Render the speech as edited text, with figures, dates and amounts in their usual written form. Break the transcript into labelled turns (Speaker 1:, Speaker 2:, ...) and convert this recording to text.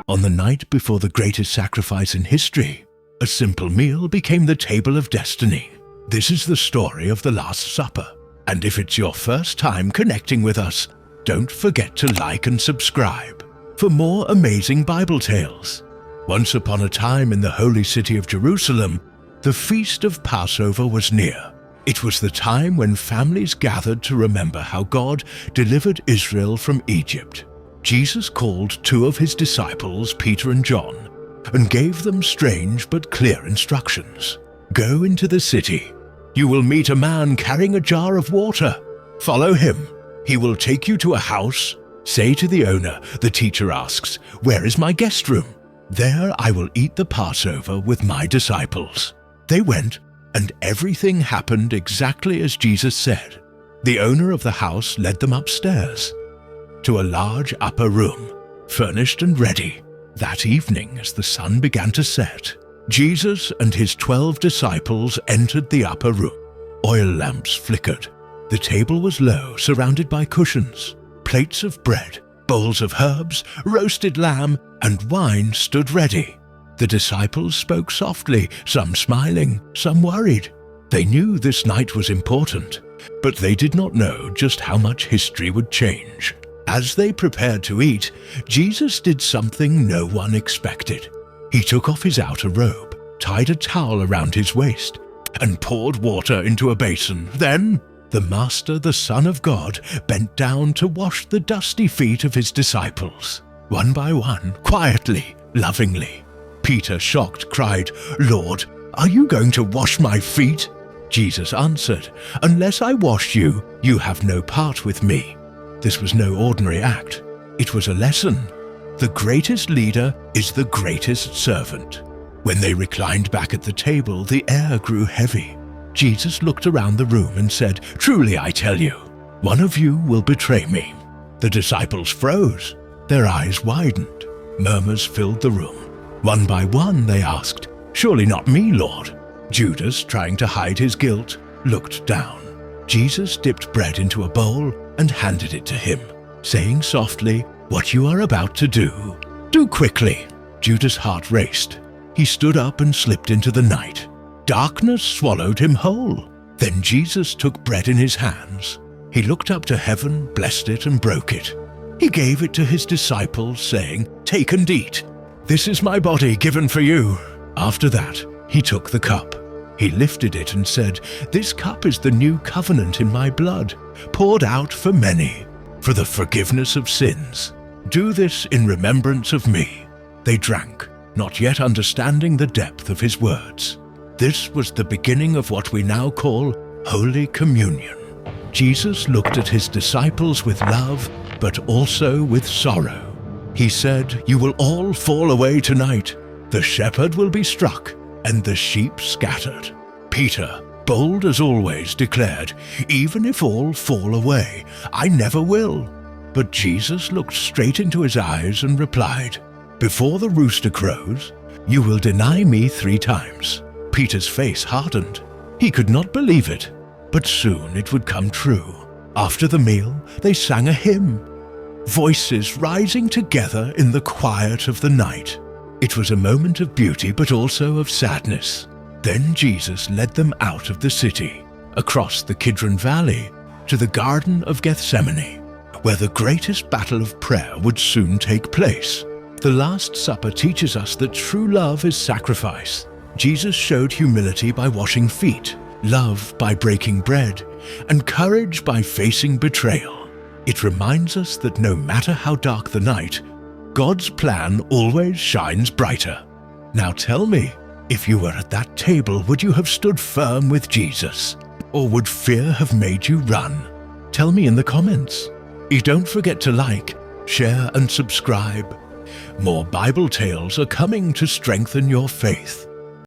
Speaker 1: On the night before the greatest sacrifice in history, a simple meal became the table of destiny. This is the story of the Last Supper. And if it's your first time connecting with us, don't forget to like and subscribe for more amazing Bible tales. Once upon a time in the holy city of Jerusalem, the feast of Passover was near. It was the time when families gathered to remember how God delivered Israel from Egypt. Jesus called two of his disciples, Peter and John, and gave them strange but clear instructions. Go into the city. You will meet a man carrying a jar of water. Follow him. He will take you to a house. Say to the owner, the teacher asks, "Where is my guest room? There I will eat the Passover with my disciples." They went, and everything happened exactly as Jesus said. The owner of the house led them upstairs to a large upper room, furnished and ready. That evening, as the sun began to set, Jesus and his 12 disciples entered the upper room. Oil lamps flickered. The table was low, surrounded by cushions. Plates of bread, bowls of herbs, roasted lamb, and wine stood ready. The disciples spoke softly, some smiling, some worried. They knew this night was important, but they did not know just how much history would change. As they prepared to eat, Jesus did something no one expected. He took off his outer robe, tied a towel around his waist, and poured water into a basin. Then, the Master, the Son of God, bent down to wash the dusty feet of his disciples. One by one, quietly, lovingly. Peter, shocked, cried, "Lord, are you going to wash my feet?" Jesus answered, "Unless I wash you, you have no part with me." This was no ordinary act. It was a lesson. The greatest leader is the greatest servant. When they reclined back at the table, the air grew heavy. Jesus looked around the room and said, "Truly I tell you, one of you will betray me." The disciples froze. Their eyes widened. Murmurs filled the room. One by one they asked, "Surely not me, Lord." Judas, trying to hide his guilt, looked down. Jesus dipped bread into a bowl and handed it to him, saying softly, "What you are about to do, do quickly." Judas' heart raced. He stood up and slipped into the night. Darkness swallowed him whole. Then Jesus took bread in his hands. He looked up to heaven, blessed it, and broke it. He gave it to his disciples, saying, "Take and eat. This is my body given for you." After that, he took the cup. He lifted it and said, "This cup is the new covenant in my blood, poured out for many, for the forgiveness of sins. Do this in remembrance of me." They drank, not yet understanding the depth of his words. This was the beginning of what we now call Holy Communion. Jesus looked at his disciples with love, but also with sorrow. He said, "You will all fall away tonight. The shepherd will be struck, and the sheep scattered." Peter, bold as always, declared, "Even if all fall away, I never will." But Jesus looked straight into his eyes and replied, "Before the rooster crows, you will deny me 3 times. Peter's face hardened. He could not believe it, but soon it would come true. After the meal, they sang a hymn, voices rising together in the quiet of the night. It was a moment of beauty, but also of sadness. Then Jesus led them out of the city, across the Kidron Valley, to the Garden of Gethsemane, where the greatest battle of prayer would soon take place. The Last Supper teaches us that true love is sacrifice. Jesus showed humility by washing feet, love by breaking bread, and courage by facing betrayal. It reminds us that no matter how dark the night, God's plan always shines brighter. Now tell me, if you were at that table, would you have stood firm with Jesus? Or would fear have made you run? Tell me in the comments. You don't forget to like, share, and subscribe. More Bible tales are coming to strengthen your faith.